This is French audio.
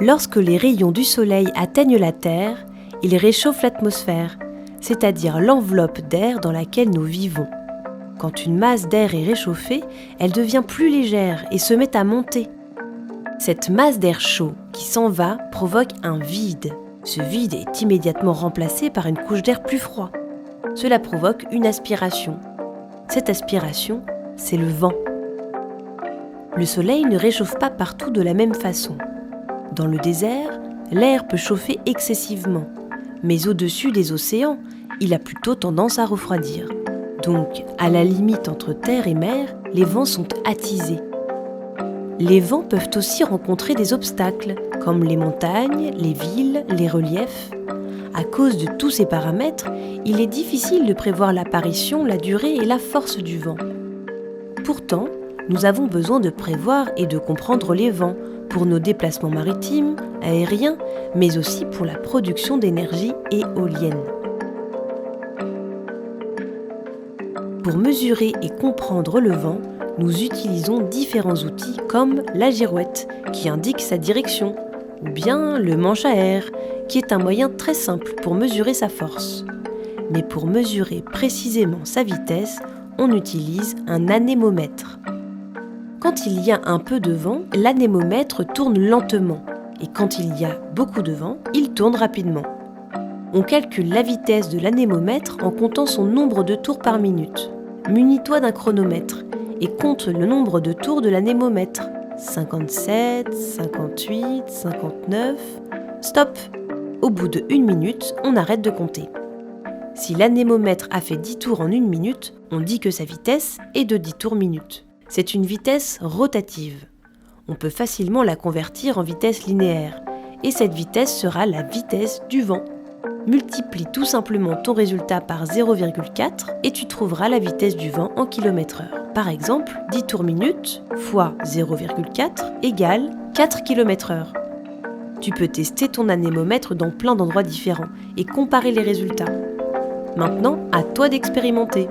Lorsque les rayons du soleil atteignent la Terre, ils réchauffent l'atmosphère, c'est-à-dire l'enveloppe d'air dans laquelle nous vivons. Quand une masse d'air est réchauffée, elle devient plus légère et se met à monter. Cette masse d'air chaud qui s'en va provoque un vide. Ce vide est immédiatement remplacé par une couche d'air plus froid. Cela provoque une aspiration. Cette aspiration, c'est le vent. Le soleil ne réchauffe pas partout de la même façon. Dans le désert, l'air peut chauffer excessivement, mais au-dessus des océans, il a plutôt tendance à refroidir. Donc, à la limite entre terre et mer, les vents sont attisés. Les vents peuvent aussi rencontrer des obstacles, comme les montagnes, les villes, les reliefs. À cause de tous ces paramètres, il est difficile de prévoir l'apparition, la durée et la force du vent. Pourtant, nous avons besoin de prévoir et de comprendre les vents pour nos déplacements maritimes, aériens, mais aussi pour la production d'énergie éolienne. Pour mesurer et comprendre le vent, nous utilisons différents outils comme la girouette, qui indique sa direction, ou bien le manche à air, qui est un moyen très simple pour mesurer sa force. Mais pour mesurer précisément sa vitesse, on utilise un anémomètre. Quand il y a un peu de vent, l'anémomètre tourne lentement, et quand il y a beaucoup de vent, il tourne rapidement. On calcule la vitesse de l'anémomètre en comptant son nombre de tours par minute. Munis-toi d'un chronomètre et compte le nombre de tours de l'anémomètre. 57, 58, 59... Stop! Au bout de 1 minute, on arrête de compter. Si l'anémomètre a fait 10 tours en 1 minute, on dit que sa vitesse est de 10 tours minute. C'est une vitesse rotative. On peut facilement la convertir en vitesse linéaire, et cette vitesse sera la vitesse du vent. Multiplie tout simplement ton résultat par 0,4 et tu trouveras la vitesse du vent en km/h. Par exemple, 10 tours minute fois 0,4 égale 4 km/h. Tu peux tester ton anémomètre dans plein d'endroits différents et comparer les résultats. Maintenant, à toi d'expérimenter.